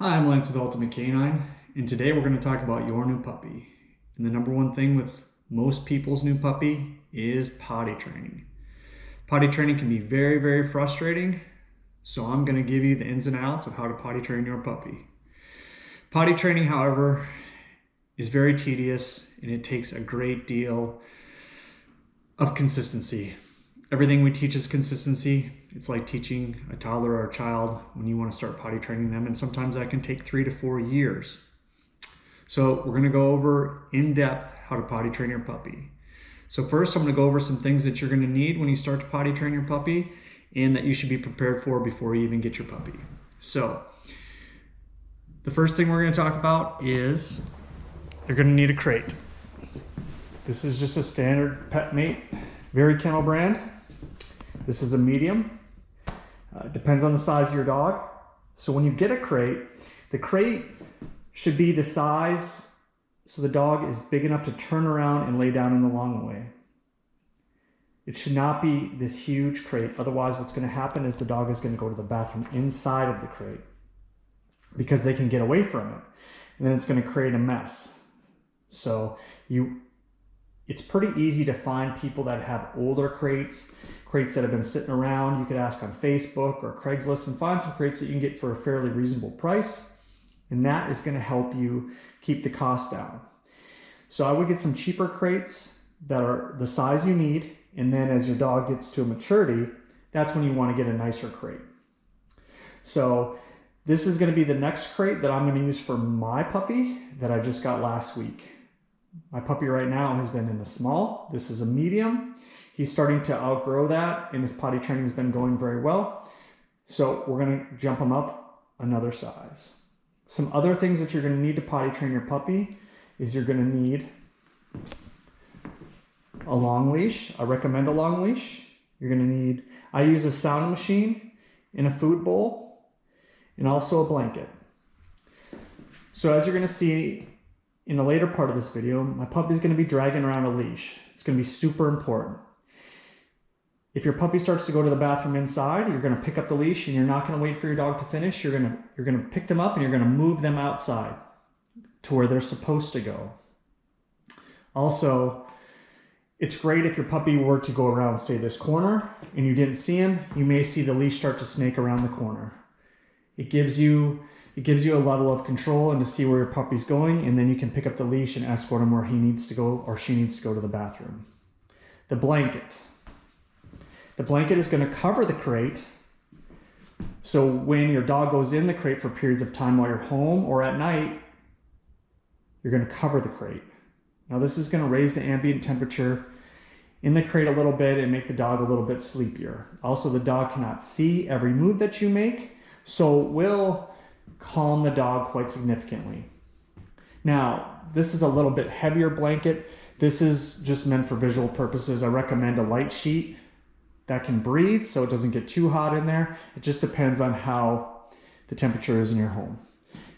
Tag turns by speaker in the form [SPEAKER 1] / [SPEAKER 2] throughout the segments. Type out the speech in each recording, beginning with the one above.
[SPEAKER 1] Hi, I'm Lance with Ultimate Canine, and today we're going to talk about your new puppy. And the number one thing with most people's new puppy is potty training. Potty training can be very, very frustrating, so I'm going to give you the ins and outs of how to potty train your puppy. Potty training, however, is very tedious and it takes a great deal of consistency. Everything we teach is consistency. It's like teaching a toddler or a child when you want to start potty training them, and sometimes that can take 3 to 4 years. So we're going to go over in depth how to potty train your puppy. So first I'm going to go over some things that you're going to need when you start to potty train your puppy and that you should be prepared for before you even get your puppy. So the first thing we're going to talk about is you're going to need a crate. This is just a standard PetMate Very Kennel brand. This is a medium. Depends on the size of your dog. So when you get a crate, the crate should be the size so the dog is big enough to turn around and lay down in the long way. It should not be this huge crate. Otherwise, what's going to happen is the dog is going to go to the bathroom inside of the crate because they can get away from it. And then it's going to create a mess. So it's pretty easy to find people that have older crates that have been sitting around. You could ask on Facebook or Craigslist and find some crates that you can get for a fairly reasonable price. And that is going to help you keep the cost down. So I would get some cheaper crates that are the size you need. And then as your dog gets to a maturity, that's when you want to get a nicer crate. So this is going to be the next crate that I'm going to use for my puppy that I just got last week. My puppy right now has been in a small. This is a medium. He's starting to outgrow that and his potty training has been going very well. So we're going to jump him up another size. Some other things that you're going to need to potty train your puppy is you're going to need a long leash. I recommend a long leash. You're going to need, I use a sound machine in a food bowl and also a blanket. So as you're going to see in the later part of this video, my puppy is going to be dragging around a leash. It's going to be super important. If your puppy starts to go to the bathroom inside, you're going to pick up the leash and you're not going to wait for your dog to finish. You're going to pick them up and you're going to move them outside to where they're supposed to go. Also, it's great if your puppy were to go around, say, this corner and you didn't see him, you may see the leash start to snake around the corner. It gives you a level of control and to see where your puppy's going, and then you can pick up the leash and escort him where he needs to go or she needs to go to the bathroom. The blanket. The blanket is going to cover the crate, so when your dog goes in the crate for periods of time while you're home or at night, you're going to cover the crate. Now this is going to raise the ambient temperature in the crate a little bit and make the dog a little bit sleepier. Also, the dog cannot see every move that you make, so it will calm the dog quite significantly. Now, this is a little bit heavier blanket. This is just meant for visual purposes. I recommend a light sheet that can breathe so it doesn't get too hot in there. It just depends on how the temperature is in your home.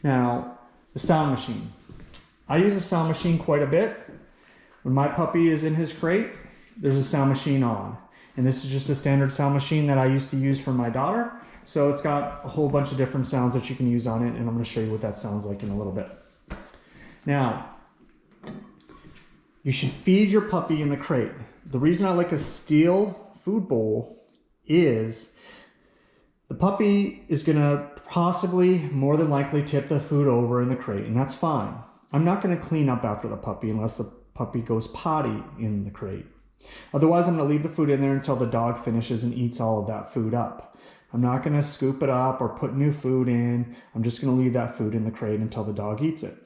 [SPEAKER 1] Now, the sound machine. I use a sound machine quite a bit. When my puppy is in his crate, there's a sound machine on. And this is just a standard sound machine that I used to use for my daughter. So it's got a whole bunch of different sounds that you can use on it, and I'm going to show you what that sounds like in a little bit. Now, you should feed your puppy in the crate. The reason I like a steel food bowl is the puppy is going to possibly, more than likely, tip the food over in the crate, and that's fine. I'm not going to clean up after the puppy unless the puppy goes potty in the crate. Otherwise, I'm going to leave the food in there until the dog finishes and eats all of that food up. I'm not going to scoop it up or put new food in. I'm just going to leave that food in the crate until the dog eats it.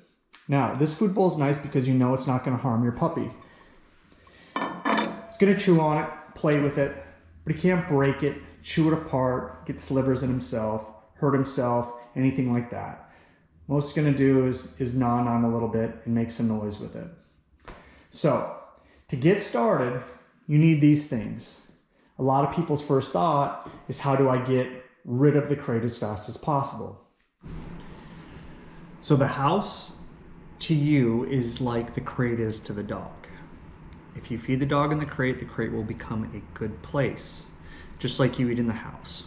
[SPEAKER 1] Now, this food bowl is nice because you know it's not going to harm your puppy. It's going to chew on it, play with it, but he can't break it, chew it apart, get slivers in himself, hurt himself, anything like that. Most it's going to do is gnaw on a little bit and make some noise with it. So, to get started, you need these things. A lot of people's first thought is, how do I get rid of the crate as fast as possible? So the house to you is like the crate is to the dog. If you feed the dog in the crate will become a good place, just like you eat in the house.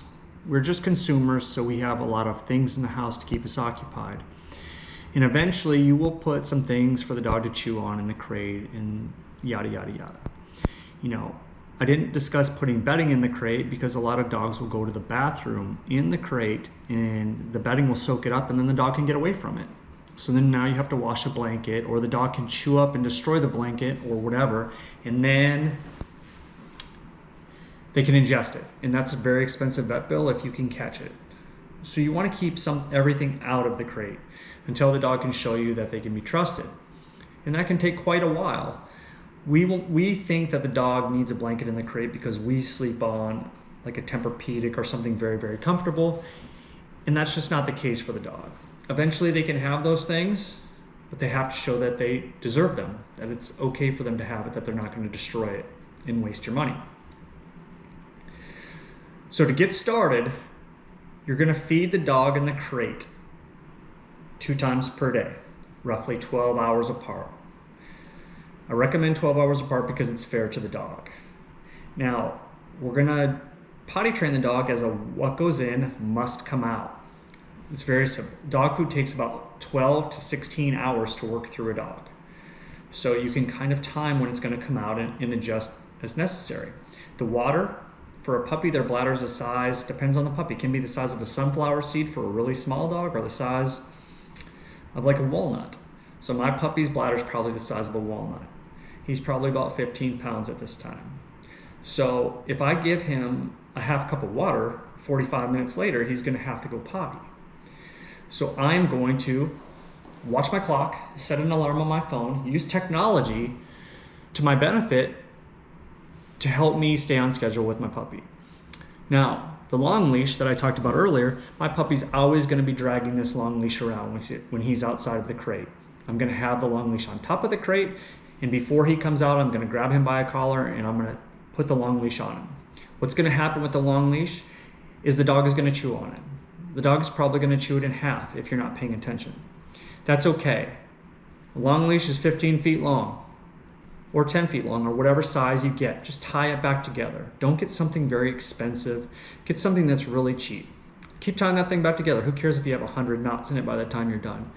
[SPEAKER 1] we're just consumers, so we have a lot of things in the house to keep us occupied. And eventually you will put some things for the dog to chew on in the crate and yada, yada, yada. You know, I didn't discuss putting bedding in the crate because a lot of dogs will go to the bathroom in the crate and the bedding will soak it up and then the dog can get away from it. So then now you have to wash a blanket, or the dog can chew up and destroy the blanket or whatever, and then they can ingest it. And that's a very expensive vet bill if you can catch it. So you want to keep everything out of the crate until the dog can show you that they can be trusted. And that can take quite a while. We think that the dog needs a blanket in the crate because we sleep on like a Tempur-Pedic or something very, very comfortable. And that's just not the case for the dog. Eventually they can have those things, but they have to show that they deserve them, that it's okay for them to have it, that they're not going to destroy it and waste your money. So to get started, you're going to feed the dog in the crate 2 times per day, roughly 12 hours apart. I recommend 12 hours apart because it's fair to the dog. Now, we're going to potty train the dog as a what goes in must come out. It's very simple. Dog food takes about 12 to 16 hours to work through a dog. So you can kind of time when it's going to come out and adjust as necessary. The water, for a puppy, their bladder's a size, depends on the puppy. It can be the size of a sunflower seed for a really small dog, or the size of like a walnut. So my puppy's bladder is probably the size of a walnut. He's probably about 15 pounds at this time. So if I give him a half cup of water, 45 minutes later, he's going to have to go potty. So I'm going to watch my clock, set an alarm on my phone, use technology to my benefit to help me stay on schedule with my puppy. Now, the long leash that I talked about earlier, my puppy's always going to be dragging this long leash around when he's outside of the crate. I'm going to have the long leash on top of the crate, and before he comes out, I'm going to grab him by a collar and I'm going to put the long leash on him. What's going to happen with the long leash is the dog is going to chew on it. The dog is probably going to chew it in half if you're not paying attention. That's okay. A long leash is 15 feet long or 10 feet long or whatever size you get. Just tie it back together. Don't get something very expensive. Get something that's really cheap. Keep tying that thing back together. Who cares if you have 100 knots in it by the time you're done?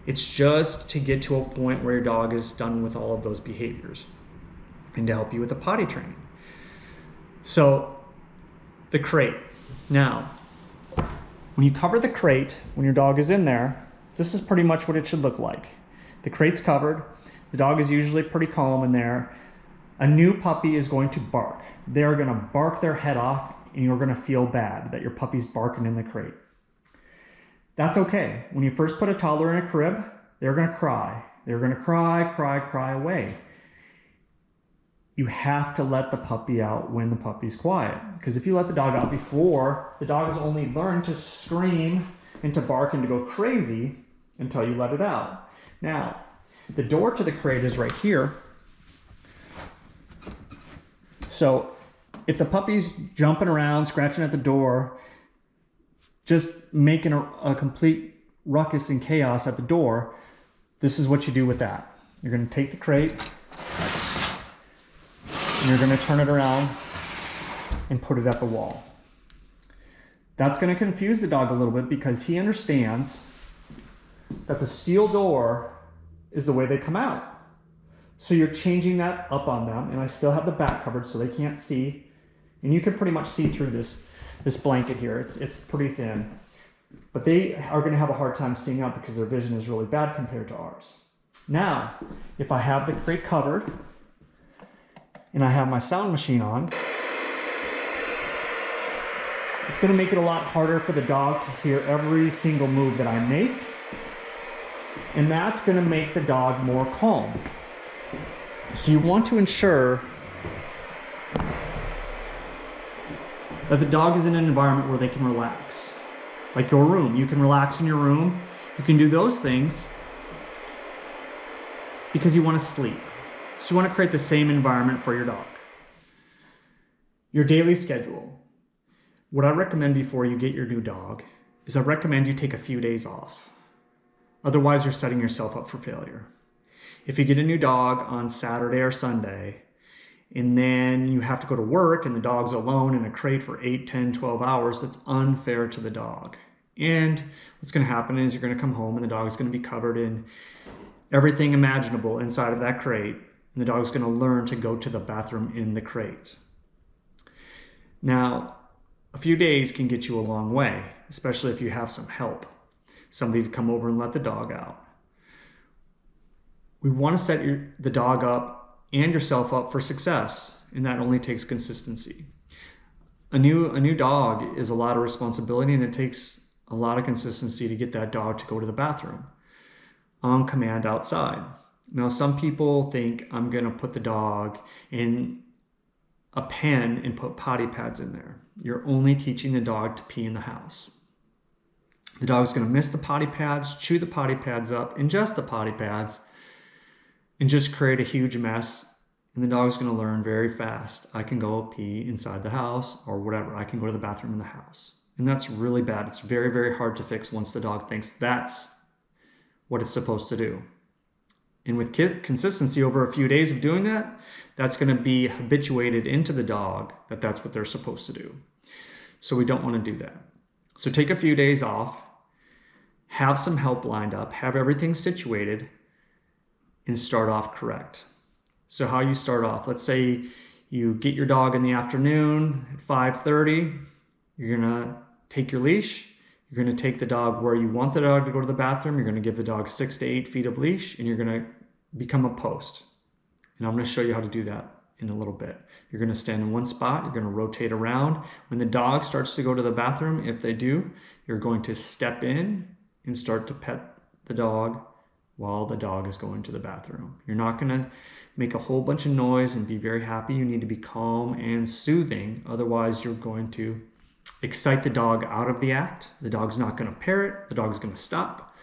[SPEAKER 1] It's just to get to a point where your dog is done with all of those behaviors and to help you with the potty training. So the crate. Now, when you cover the crate, when your dog is in there, this is pretty much what it should look like. The crate's covered. The dog is usually pretty calm in there. A new puppy is going to bark. They're going to bark their head off and you're going to feel bad that your puppy's barking in the crate. That's okay. When you first put a toddler in a crib, they're going to cry. They're going to cry away. You have to let the puppy out when the puppy's quiet. Because if you let the dog out before, the dog has only learned to scream and to bark and to go crazy until you let it out. Now, the door to the crate is right here. So if the puppy's jumping around, scratching at the door, just making a complete ruckus and chaos at the door, this is what you do with that. You're going to take the crate and you're going to turn it around and put it at the wall. That's going to confuse the dog a little bit because he understands that the steel door is the way they come out. So you're changing that up on them, and I still have the back covered so they can't see. And you can pretty much see through this blanket here. It's pretty thin. But they are going to have a hard time seeing out because their vision is really bad compared to ours. Now, if I have the crate covered and I have my sound machine on, it's going to make it a lot harder for the dog to hear every single move that I make. And that's going to make the dog more calm. So you want to ensure that the dog is in an environment where they can relax. Like your room. You can relax in your room. You can do those things because you want to sleep. So you want to create the same environment for your dog. Your daily schedule. What I recommend before you get your new dog is I recommend you take a few days off. Otherwise, you're setting yourself up for failure. If you get a new dog on Saturday or Sunday and then you have to go to work and the dog's alone in a crate for 8, 10, 12 hours, that's unfair to the dog. And what's going to happen is you're going to come home and the dog's going to be covered in everything imaginable inside of that crate, and the dog's going to learn to go to the bathroom in the crate. Now, a few days can get you a long way, especially if you have some help, somebody to come over and let the dog out. We want to set the dog up and yourself up for success, and that only takes consistency. A new dog is a lot of responsibility, and it takes a lot of consistency to get that dog to go to the bathroom on command outside. Now, some people think I'm going to put the dog in a pen and put potty pads in there. You're only teaching the dog to pee in the house. The dog's going to miss the potty pads, chew the potty pads up, ingest the potty pads, and just create a huge mess. And the dog's going to learn very fast, I can go pee inside the house or whatever. I can go to the bathroom in the house. And that's really bad. It's very, very hard to fix once the dog thinks that's what it's supposed to do. And with consistency over a few days of doing that, that's going to be habituated into the dog that that's what they're supposed to do. So we don't want to do that. So take a few days off, have some help lined up, have everything situated, and start off correct. So how you start off, let's say you get your dog in the afternoon at 5:30, you're going to take your leash, you're going to take the dog where you want the dog to go to the bathroom, you're going to give the dog 6 to 8 feet of leash, and you're going to become a post. And I'm going to show you how to do that in a little bit. You're going to stand in one spot, you're going to rotate around. When the dog starts to go to the bathroom, if they do, you're going to step in and start to pet the dog while the dog is going to the bathroom. You're not going to make a whole bunch of noise and be very happy. You need to be calm and soothing. Otherwise, you're going to excite the dog out of the act. The dog's not going to parrot. The dog's going to stop.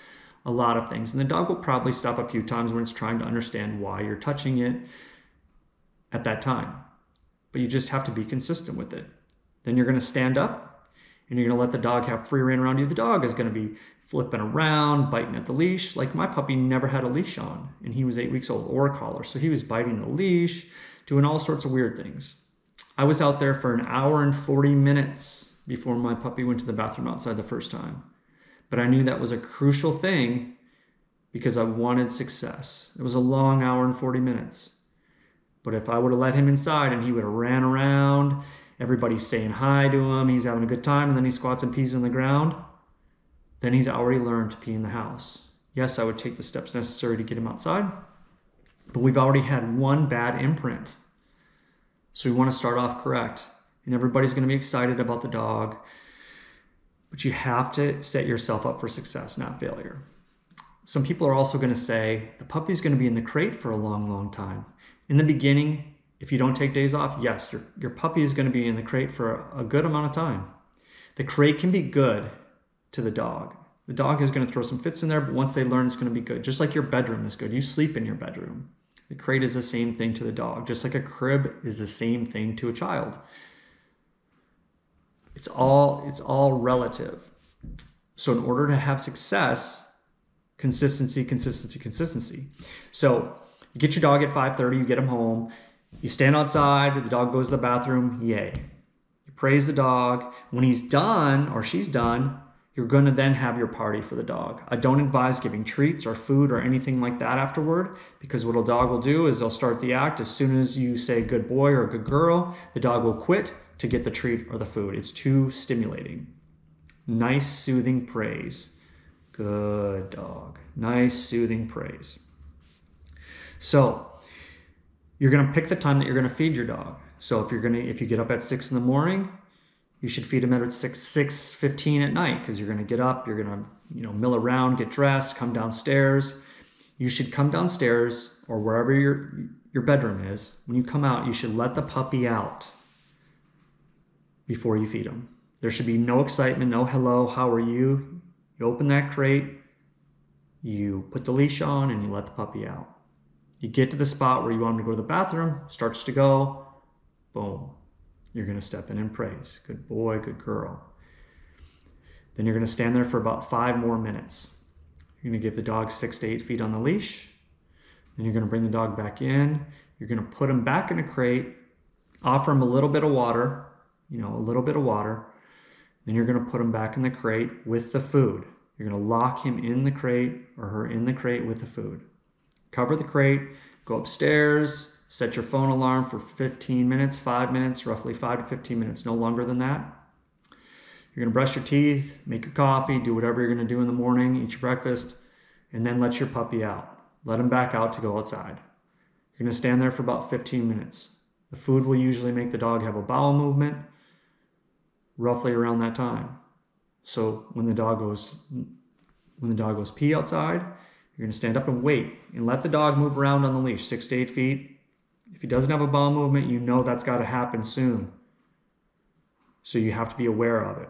[SPEAKER 1] A lot of things. And the dog will probably stop a few times when it's trying to understand why you're touching it at that time. But you just have to be consistent with it. Then you're going to stand up and you're going to let the dog have free rein around you. The dog is going to be flipping around, biting at the leash. Like my puppy never had a leash on and he was 8 weeks old or a collar. So he was biting the leash, doing all sorts of weird things. I was out there for 1 hour and 40 minutes before my puppy went to the bathroom outside the first time. But I knew that was a crucial thing because I wanted success. It was a long 1 hour and 40 minutes. But if I would have let him inside and he would have ran around, everybody's saying hi to him, he's having a good time, and then he squats and pees on the ground, then he's already learned to pee in the house. Yes, I would take the steps necessary to get him outside, but we've already had one bad imprint. So we want to start off correct. And everybody's going to be excited about the dog, but you have to set yourself up for success, not failure. Some people are also going to say the puppy's going to be in the crate for a long, long time. In the beginning, if you don't take days off, yes, your puppy is going to be in the crate for a good amount of time. The crate can be good to the dog. The dog is going to throw some fits in there, but once they learn, it's going to be good. Just like your bedroom is good. You sleep in your bedroom. The crate is the same thing to the dog, just like a crib is the same thing to a child. It's all relative. So in order to have success, consistency. So you get your dog at 5:30, you get him home, you stand outside, the dog goes to the bathroom, yay. You praise the dog. When he's done or she's done, you're going to then have your party for the dog. I don't advise giving treats or food or anything like that afterward, because what a dog will do is they'll start the act. As soon as you say good boy or good girl, the dog will quit to get the treat or the food. It's too stimulating. Nice, soothing praise. Good dog. Nice, soothing praise. So you're going to pick the time that you're going to feed your dog. So if you get up at 6 in the morning, you should feed him at 6:15 at night, because you're going to get up, you're going to mill around, get dressed, come downstairs. You should come downstairs or wherever your bedroom is. When you come out, you should let the puppy out before you feed him. There should be no excitement, no hello, how are you? You open that crate, you put the leash on, and you let the puppy out. You get to the spot where you want him to go to the bathroom, starts to go, boom. You're going to step in and praise. Good boy, good girl. Then you're going to stand there for about 5 more minutes. You're going to give the dog 6 to 8 feet on the leash. Then you're going to bring the dog back in. You're going to put him back in a crate, Offer them a little bit of water, a little bit of water. Then you're going to put him back in the crate with the food. You're going to lock him in the crate or her in the crate with the food. Cover the crate, go upstairs, set your phone alarm for 15 minutes, 5 minutes, roughly 5 to 15 minutes, no longer than that. You're going to brush your teeth, make your coffee, do whatever you're going to do in the morning, eat your breakfast, and then let your puppy out. Let him back out to go outside. You're going to stand there for about 15 minutes. The food will usually make the dog have a bowel movement roughly around that time. So when the dog goes pee outside, you're going to stand up and wait and let the dog move around on the leash 6 to 8 feet. If he doesn't have a bowel movement, you know that's got to happen soon. So you have to be aware of it.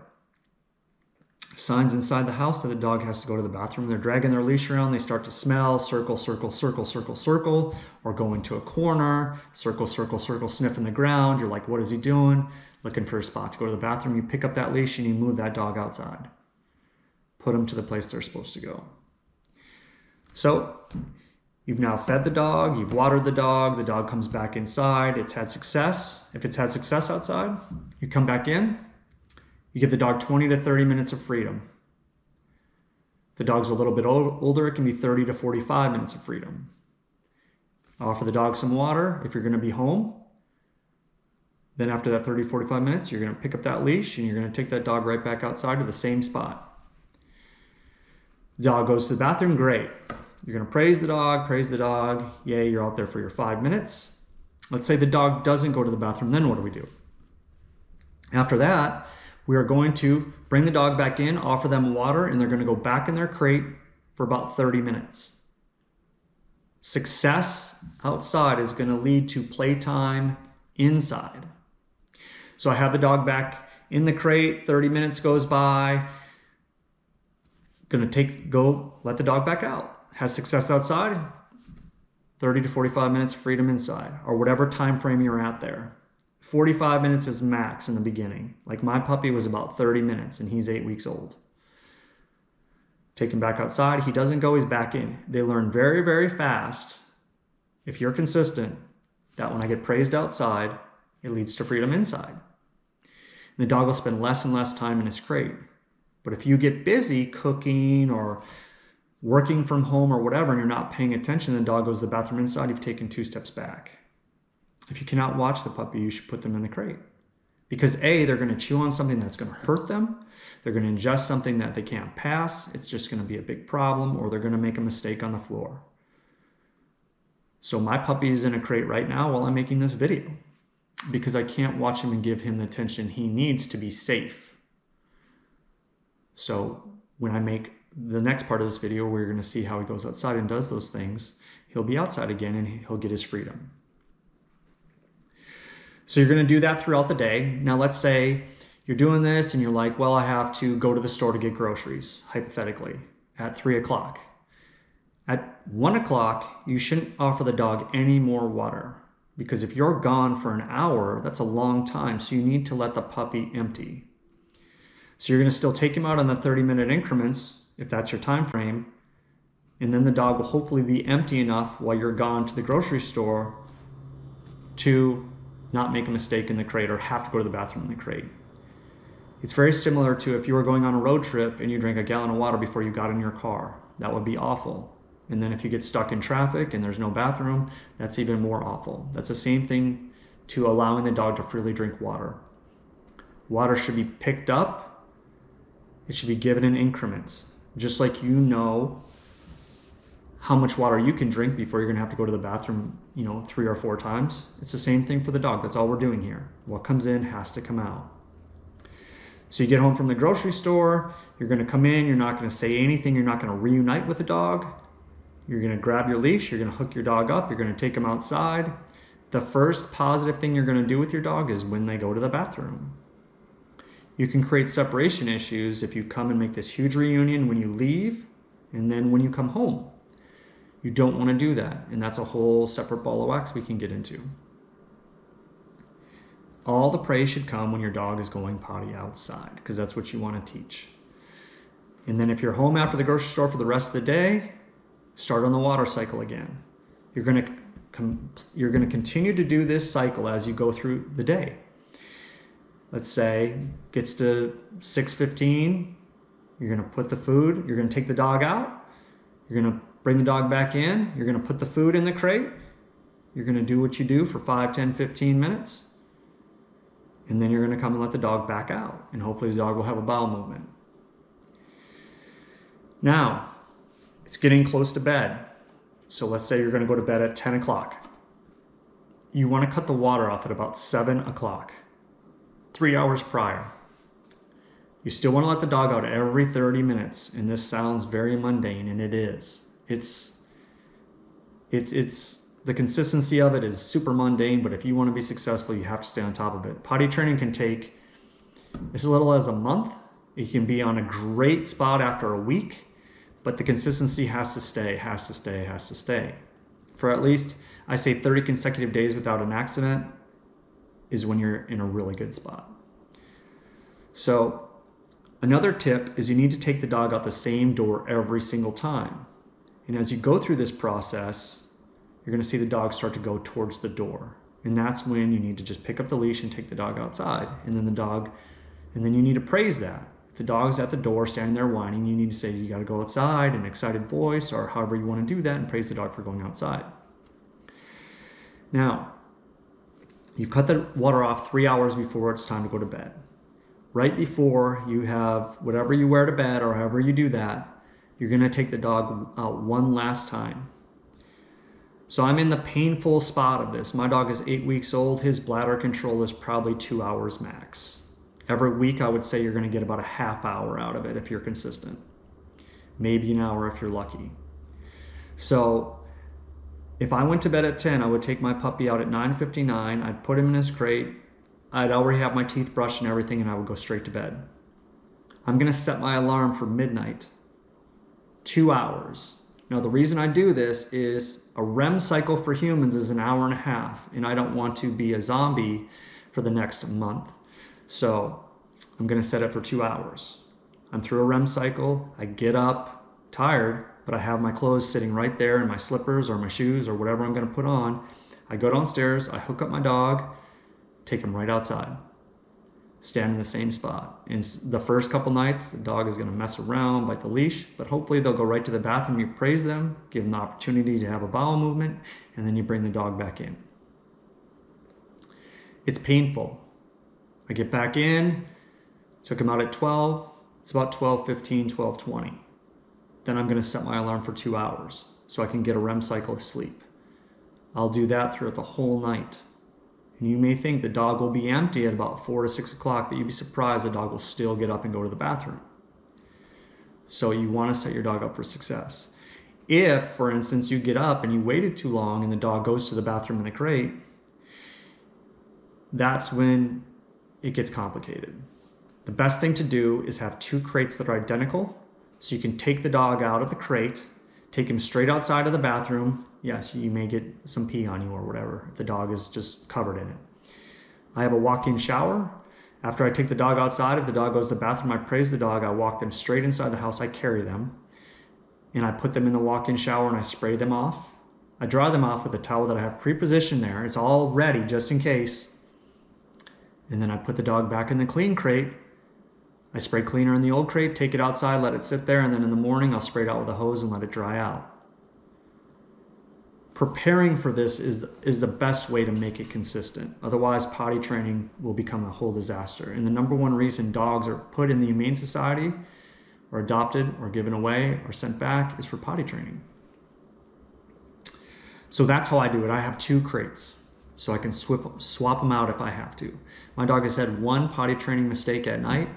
[SPEAKER 1] Signs inside the house that the dog has to go to the bathroom. They're dragging their leash around. They start to smell, circle, circle, circle, circle, circle, or go into a corner, circle, circle, circle, sniffing the ground. You're like, what is he doing? Looking for a spot to go to the bathroom. You pick up that leash and you move that dog outside. Put them to the place they're supposed to go. So you've now fed the dog, you've watered the dog comes back inside, it's had success. If it's had success outside, you come back in, you give the dog 20 to 30 minutes of freedom. If the dog's a little bit older, it can be 30 to 45 minutes of freedom. Offer the dog some water if you're going to be home. Then after that 30, 45 minutes, you're going to pick up that leash and you're going to take that dog right back outside to the same spot. The dog goes to the bathroom, great. You're going to praise the dog. Yay, you're out there for your 5 minutes. Let's say the dog doesn't go to the bathroom, then what do we do? After that, we are going to bring the dog back in, offer them water, and they're going to go back in their crate for about 30 minutes. Success outside is going to lead to playtime inside. So I have the dog back in the crate, 30 minutes goes by, let the dog back out. Has success outside, 30 to 45 minutes of freedom inside, or whatever time frame you're at there. 45 minutes is max in the beginning. Like my puppy was about 30 minutes and he's 8 weeks old. Take him back outside. He doesn't go, he's back in. They learn very, very fast, if you're consistent, that when I get praised outside, it leads to freedom inside. And the dog will spend less and less time in his crate. But if you get busy cooking or working from home or whatever, and you're not paying attention, the dog goes to the bathroom inside, you've taken 2 steps back. If you cannot watch the puppy, you should put them in the crate. Because A, they're going to chew on something that's going to hurt them. They're going to ingest something that they can't pass. It's just going to be a big problem, or they're going to make a mistake on the floor. So my puppy is in a crate right now while I'm making this video, because I can't watch him and give him the attention he needs to be safe. So when I make the next part of this video, where you're going to see how he goes outside and does those things, he'll be outside again and he'll get his freedom. So you're going to do that throughout the day. Now let's say you're doing this and you're like, well, I have to go to the store to get groceries, hypothetically, at 3 o'clock. At 1 o'clock, you shouldn't offer the dog any more water, because if you're gone for an hour, that's a long time. So you need to let the puppy empty. So you're going to still take him out on the 30-minute increments, if that's your time frame, and then the dog will hopefully be empty enough while you're gone to the grocery store to not make a mistake in the crate or have to go to the bathroom in the crate. It's very similar to if you were going on a road trip and you drank a gallon of water before you got in your car. That would be awful. And then if you get stuck in traffic and there's no bathroom, that's even more awful. That's the same thing to allowing the dog to freely drink water. Water should be picked up. It should be given in increments. Just like you know how much water you can drink before you're going to have to go to the bathroom, 3 or 4 times. It's the same thing for the dog. That's all we're doing here. What comes in has to come out. So you get home from the grocery store, you're going to come in, you're not going to say anything, you're not going to reunite with the dog. You're going to grab your leash, you're going to hook your dog up, you're going to take him outside. The first positive thing you're going to do with your dog is when they go to the bathroom. You can create separation issues if you come and make this huge reunion when you leave and then when you come home. You don't want to do that, and that's a whole separate ball of wax we can get into. All the praise should come when your dog is going potty outside, because that's what you want to teach. And then if you're home after the grocery store for the rest of the day, start on the water cycle again. You're going to you're going to continue to do this cycle as you go through the day. Let's say gets to 6:15, you're going to put the food, you're going to take the dog out, you're going to bring the dog back in, you're going to put the food in the crate, you're going to do what you do for 5, 10, 15 minutes, and then you're going to come and let the dog back out, and hopefully the dog will have a bowel movement. Now, it's getting close to bed. So let's say you're going to go to bed at 10 o'clock. You want to cut the water off at about 7 o'clock, 3 hours prior. You still want to let the dog out every 30 minutes. And this sounds very mundane, and it is. It's the consistency of it is super mundane, but if you want to be successful, you have to stay on top of it. Potty training can take as little as a month. It can be on a great spot after a week. But the consistency has to stay. For at least, I say 30 consecutive days without an accident is when you're in a really good spot. So another tip is you need to take the dog out the same door every single time. And as you go through this process, you're going to see the dog start to go towards the door. And that's when you need to just pick up the leash and take the dog outside. And then you need to praise that. The dog's at the door standing there whining, you need to say you got to go outside in an excited voice or however you want to do that, and praise the dog for going outside. Now, you've cut the water off 3 hours before it's time to go to bed. Right before you have whatever you wear to bed or however you do that, you're going to take the dog out one last time. So I'm in the painful spot of this. My dog is 8 weeks old. His bladder control is probably 2 hours max. Every week, I would say you're going to get about a half hour out of it if you're consistent. Maybe an hour if you're lucky. So if I went to bed at 10, I would take my puppy out at 9:59. I'd put him in his crate. I'd already have my teeth brushed and everything, and I would go straight to bed. I'm going to set my alarm for midnight, 2 hours. Now, the reason I do this is a REM cycle for humans is an hour and a half, and I don't want to be a zombie for the next month. So I'm going to set it for 2 hours. I'm through a REM cycle. I get up tired, but I have my clothes sitting right there and my slippers or my shoes or whatever I'm going to put on. I go downstairs, I hook up my dog, take him right outside, stand in the same spot. And the first couple nights, the dog is going to mess around, bite the leash, but hopefully they'll go right to the bathroom. You praise them, give them the opportunity to have a bowel movement, and then you bring the dog back in. It's painful. I get back in, took him out at 12. It's about 12:15, 12:20. Then I'm going to set my alarm for 2 hours so I can get a REM cycle of sleep. I'll do that throughout the whole night. And you may think the dog will be empty at about 4 to 6 o'clock, but you'd be surprised the dog will still get up and go to the bathroom. So you want to set your dog up for success. If, for instance, you get up and you waited too long and the dog goes to the bathroom in the crate, that's when it gets complicated. The best thing to do is have 2 crates that are identical, so you can take the dog out of the crate, take him straight outside of the bathroom. Yes, you may get some pee on you or whatever if the dog is just covered in it. I have a walk-in shower. After I take the dog outside, if the dog goes to the bathroom, I praise the dog, I walk them straight inside the house, I carry them, and I put them in the walk-in shower and I spray them off. I dry them off with a towel that I have pre-positioned there. It's all ready just in case. And then I put the dog back in the clean crate. I spray cleaner in the old crate, take it outside, let it sit there, and then in the morning I'll spray it out with a hose and let it dry out. Preparing for this is the best way to make it consistent. Otherwise, potty training will become a whole disaster. And the number one reason dogs are put in the Humane Society or adopted or given away or sent back is for potty training. So that's how I do it. I have 2 crates. So I can swap them out if I have to. My dog has had 1 potty training mistake at night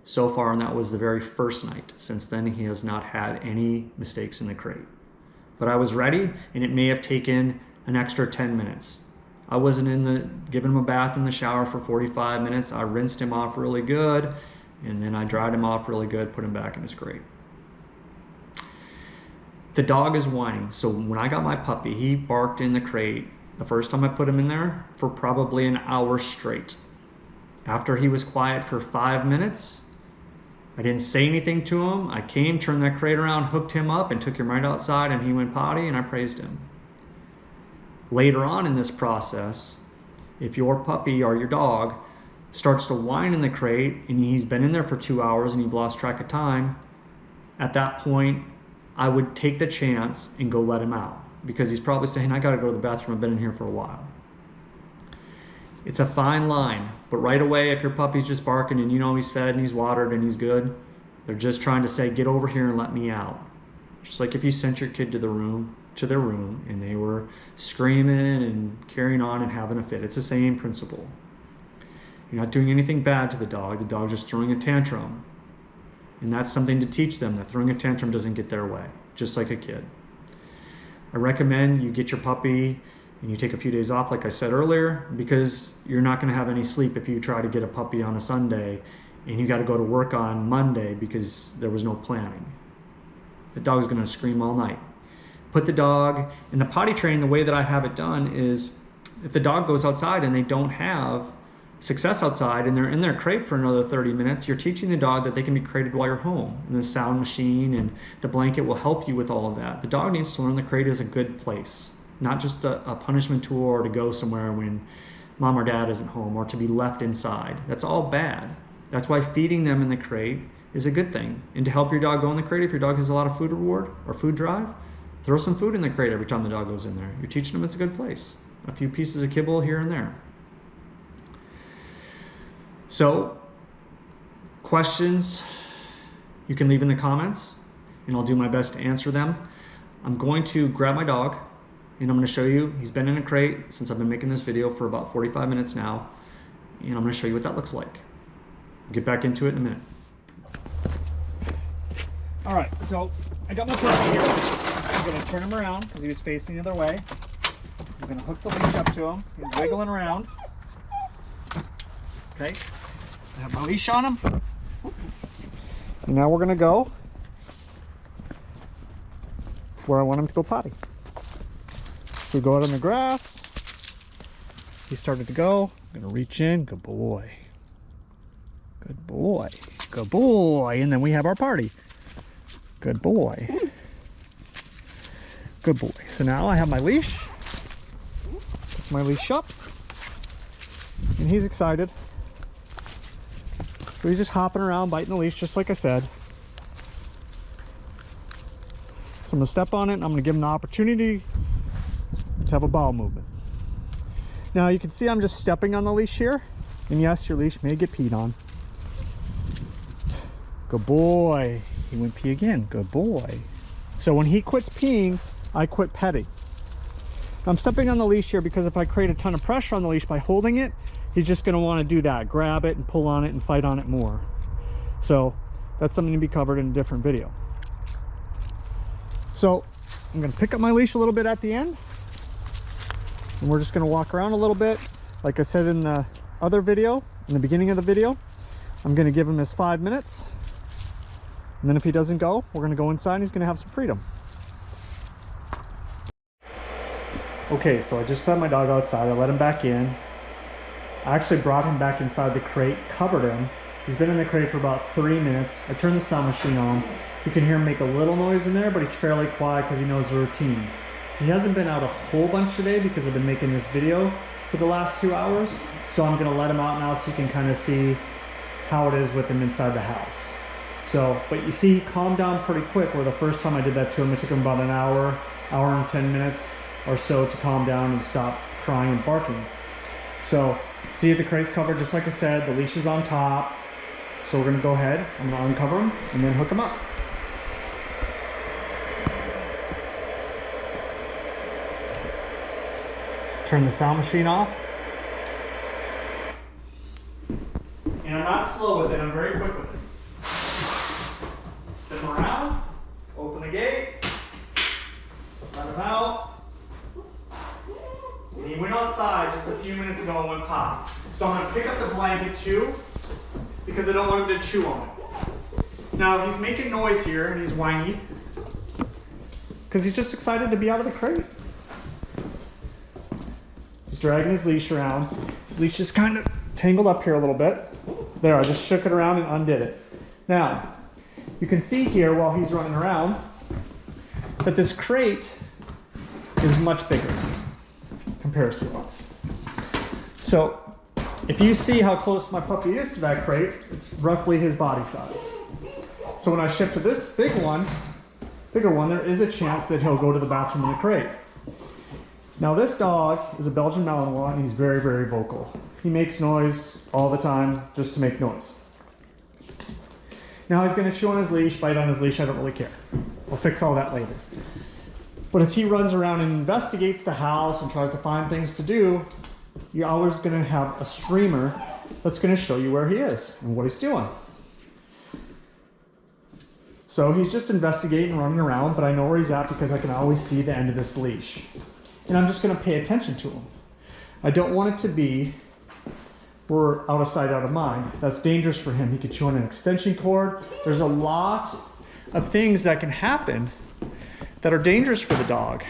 [SPEAKER 1] so far, and that was the very first night. Since then, he has not had any mistakes in the crate. But I was ready, and it may have taken an extra 10 minutes. I wasn't giving him a bath in the shower for 45 minutes. I rinsed him off really good, and then I dried him off really good, put him back in his crate. The dog is whining. So when I got my puppy, he barked in the crate the first time I put him in there for probably an hour straight. After he was quiet for 5 minutes, I didn't say anything to him. I came, turned that crate around, hooked him up, and took him right outside, and he went potty, and I praised him. Later on in this process, if your puppy or your dog starts to whine in the crate and he's been in there for 2 hours and you've lost track of time, at that point, I would take the chance and go let him out, because he's probably saying, I gotta go to the bathroom, I've been in here for a while. It's a fine line, but right away, if your puppy's just barking and you know he's fed and he's watered and he's good, they're just trying to say, get over here and let me out. Just like if you sent your kid to their room and they were screaming and carrying on and having a fit. It's the same principle. You're not doing anything bad to the dog's just throwing a tantrum. And that's something to teach them, that throwing a tantrum doesn't get their way, just like a kid. I recommend you get your puppy and you take a few days off, like I said earlier, because you're not gonna have any sleep if you try to get a puppy on a Sunday and you gotta go to work on Monday because there was no planning. The dog's gonna scream all night. Put the dog in the potty training. The way that I have it done is if the dog goes outside and they don't have success outside and they're in their crate for another 30 minutes, you're teaching the dog that they can be crated while you're home. And the sound machine and the blanket will help you with all of that. The dog needs to learn the crate is a good place, not just a punishment tool or to go somewhere when mom or dad isn't home or to be left inside. That's all bad. That's why feeding them in the crate is a good thing. And to help your dog go in the crate, if your dog has a lot of food reward or food drive, throw some food in the crate every time the dog goes in there. You're teaching them it's a good place. A few pieces of kibble here and there. So, questions you can leave in the comments and I'll do my best to answer them. I'm going to grab my dog and I'm going to show you, he's been in a crate since I've been making this video for about 45 minutes now, and I'm going to show you what that looks like. I'll get back into it in a minute. All right, so I got my puppy here. I'm going to turn him around because he was facing the other way. I'm going to hook the leash up to him. He's wiggling around. Okay, I have my leash on him. And now we're going to go where I want him to go potty. So we go out on the grass. He started to go. I'm going to reach in. Good boy. Good boy. Good boy. And then we have our party. Good boy. Good boy. So now I have my leash. Put my leash up. And he's excited. So he's just hopping around, biting the leash, just like I said. So I'm going to step on it and I'm going to give him the opportunity to have a bowel movement. Now you can see I'm just stepping on the leash here. And yes, your leash may get peed on. Good boy. He went pee again. Good boy. So when he quits peeing, I quit petting. I'm stepping on the leash here because if I create a ton of pressure on the leash by holding it, he's just going to want to do that. Grab it and pull on it and fight on it more. So that's something to be covered in a different video. So I'm going to pick up my leash a little bit at the end. And we're just going to walk around a little bit. Like I said in the other video, in the beginning of the video, I'm going to give him his 5 minutes. And then if he doesn't go, we're going to go inside and he's going to have some freedom. Okay, so I just let my dog outside. I let him back in. I actually brought him back inside the crate, covered him. He's been in the crate for about 3 minutes. I turned the sound machine on. You can hear him make a little noise in there, but he's fairly quiet because he knows the routine. He hasn't been out a whole bunch today because I've been making this video for the last 2 hours. So I'm going to let him out now so you can kind of see how it is with him inside the house. So, but you see he calmed down pretty quick, where the first time I did that to him, it took him about an hour and 10 minutes or so to calm down and stop crying and barking. So, see if the crate's covered, just like I said, the leash is on top. So we're going to go ahead, I'm going to uncover him and then hook him up. Turn the sound machine off. And I'm not slow with it, I'm very quick with it. Spin him around, open the gate, let him out. And he went outside just a few minutes ago and went potty. So I'm going to pick up the blanket too, because I don't want him to chew on it. Now he's making noise here and he's whiny, because he's just excited to be out of the crate. He's dragging his leash around. His leash is kind of tangled up here a little bit. There, I just shook it around and undid it. Now, you can see here while he's running around that this crate is much bigger. comparison-wise. So if you see how close my puppy is to that crate, it's roughly his body size. So when I shift to this bigger one, there is a chance that he'll go to the bathroom in the crate. Now this dog is a Belgian Malinois and he's very, very vocal. He makes noise all the time just to make noise. Now he's going to chew on his leash, bite on his leash, I don't really care. We'll fix all that later. But as he runs around and investigates the house and tries to find things to do, you're always going to have a streamer that's going to show you where he is and what he's doing. So he's just investigating, running around, but I know where he's at because I can always see the end of this leash. And I'm just going to pay attention to him. I don't want it to be we're out of sight, out of mind. That's dangerous for him. He could chew on an extension cord. There's a lot of things that can happen that are dangerous for the dog.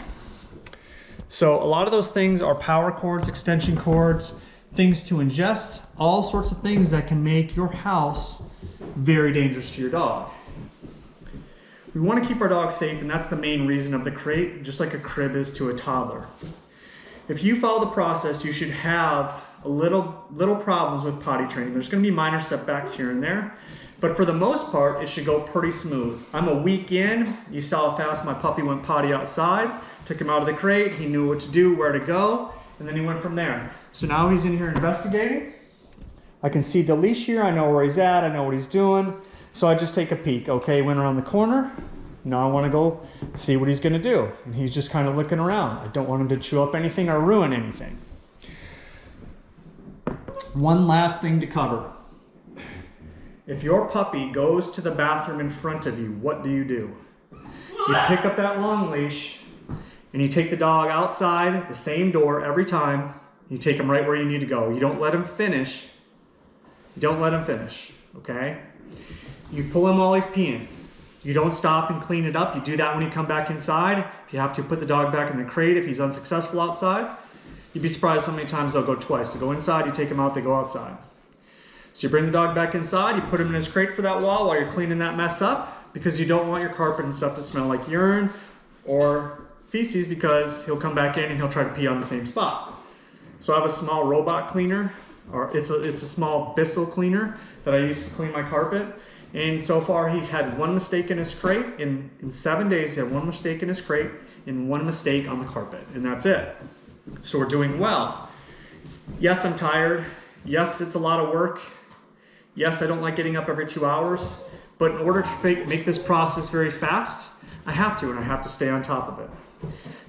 [SPEAKER 1] So a lot of those things are power cords, extension cords, things to ingest, all sorts of things that can make your house very dangerous to your dog. We want to keep our dog safe, and that's the main reason of the crate, just like a crib is to a toddler. If you follow the process, you should have a little problems with potty training. There's going to be minor setbacks here and there, but for the most part, it should go pretty smooth. I'm a week in. You saw how fast my puppy went potty outside. Took him out of the crate. He knew what to do, where to go, and then he went from there. So now he's in here investigating. I can see the leash here. I know where he's at. I know what he's doing. So I just take a peek. Okay, he went around the corner. Now I want to go see what he's going to do. And he's just kind of looking around. I don't want him to chew up anything or ruin anything. One last thing to cover. If your puppy goes to the bathroom in front of you, what do? You pick up that long leash and you take the dog outside the same door every time. You take him right where you need to go. You don't let him finish. Okay? You pull him while he's peeing. You don't stop and clean it up. You do that when you come back inside. If you have to, put the dog back in the crate if he's unsuccessful outside. You'd be surprised how many times they'll go twice. So go inside, you take him out, they go outside. So you bring the dog back inside, you put him in his crate for that while you're cleaning that mess up, because you don't want your carpet and stuff to smell like urine or feces, because he'll come back in and he'll try to pee on the same spot. So I have a small robot cleaner, or it's a small Bissell cleaner that I use to clean my carpet. And so far he's had one mistake in his crate. In 7 days, he had one mistake in his crate and one mistake on the carpet, and that's it. So we're doing well. Yes, I'm tired. Yes, it's a lot of work. Yes, I don't like getting up every 2 hours, but in order to make this process very fast, I have to, and I have to stay on top of it.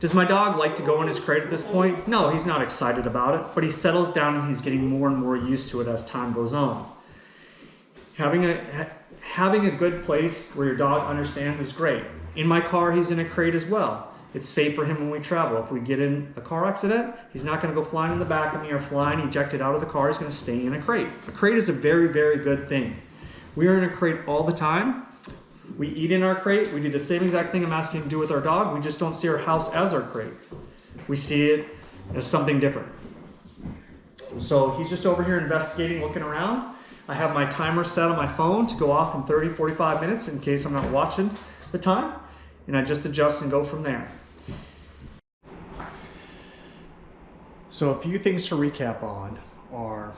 [SPEAKER 1] Does my dog like to go in his crate at this point? No, he's not excited about it, but he settles down and he's getting more and more used to it as time goes on. Having a good place where your dog understands is great. In my car, he's in a crate as well. It's safe for him when we travel. If we get in a car accident, he's not going to go flying in the back of me or flying ejected out of the car. He's going to stay in a crate. A crate is a very, very good thing. We are in a crate all the time. We eat in our crate. We do the same exact thing I'm asking him to do with our dog. We just don't see our house as our crate. We see it as something different. So he's just over here investigating, looking around. I have my timer set on my phone to go off in 30, 45 minutes in case I'm not watching the time. And I just adjust and go from there. So a few things to recap on are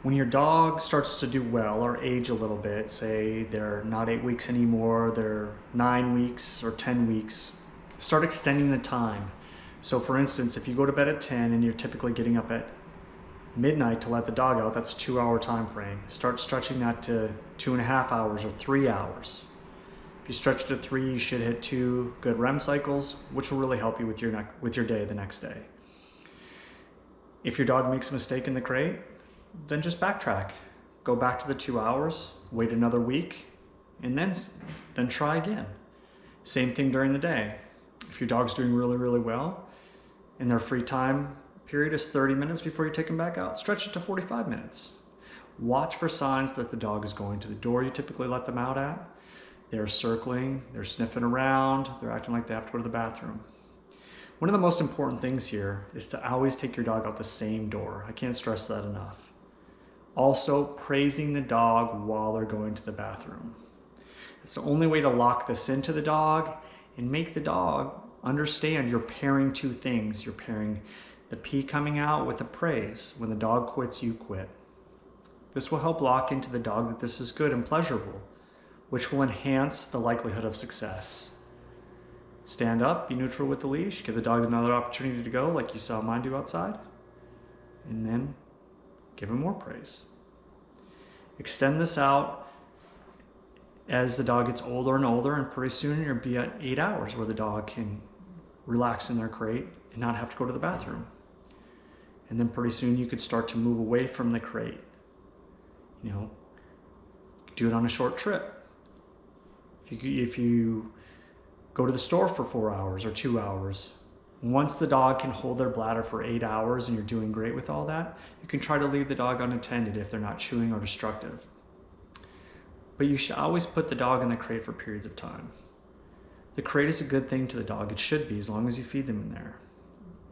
[SPEAKER 1] when your dog starts to do well or age a little bit, say they're not 8 weeks anymore, they're 9 weeks or 10 weeks, start extending the time. So for instance, if you go to bed at 10 and you're typically getting up at midnight to let the dog out, that's a 2-hour time frame. Start stretching that to 2.5 hours or 3 hours. If you stretch to 3, you should hit 2 good REM cycles, which will really help you with your day the next day. If your dog makes a mistake in the crate, then just backtrack. Go back to the 2 hours, wait another week, and then try again. Same thing during the day. If your dog's doing really, really well, and their free time period is 30 minutes before you take them back out, stretch it to 45 minutes. Watch for signs that the dog is going to the door you typically let them out at. They're circling, they're sniffing around, they're acting like they have to go to the bathroom. One of the most important things here is to always take your dog out the same door. I can't stress that enough. Also, praising the dog while they're going to the bathroom. It's the only way to lock this into the dog and make the dog Understand you're pairing two things. You're pairing the pee coming out with the praise. When the dog quits, you quit. This will help lock into the dog that this is good and pleasurable, which will enhance the likelihood of success. Stand up, be neutral with the leash, give the dog another opportunity to go like you saw mine do outside, and then give him more praise. Extend this out as the dog gets older and older, and pretty soon you'll be at 8 hours where the dog can relax in their crate and not have to go to the bathroom. And then pretty soon you could start to move away from the crate. You know, do it on a short trip. If you go to the store for 4 hours or 2 hours, once the dog can hold their bladder for 8 hours and you're doing great with all that, you can try to leave the dog unattended if they're not chewing or destructive. But you should always put the dog in the crate for periods of time. The crate is a good thing to the dog. It should be, as long as you feed them in there.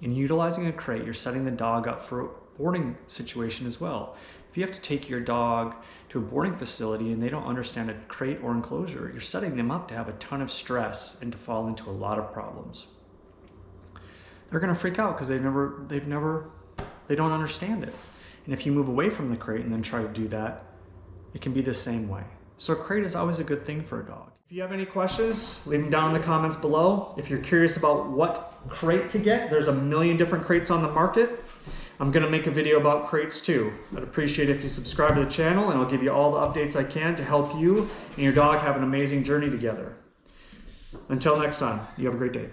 [SPEAKER 1] In utilizing a crate, you're setting the dog up for a boarding situation as well. If you have to take your dog to a boarding facility and they don't understand a crate or enclosure, you're setting them up to have a ton of stress and to fall into a lot of problems. They're going to freak out because they don't understand it. And if you move away from the crate and then try to do that, it can be the same way. So a crate is always a good thing for a dog. If you have any questions, leave them down in the comments below. If you're curious about what crate to get, there's a million different crates on the market. I'm going to make a video about crates too. I'd appreciate it if you subscribe to the channel, and I'll give you all the updates I can to help you and your dog have an amazing journey together. Until next time, you have a great day.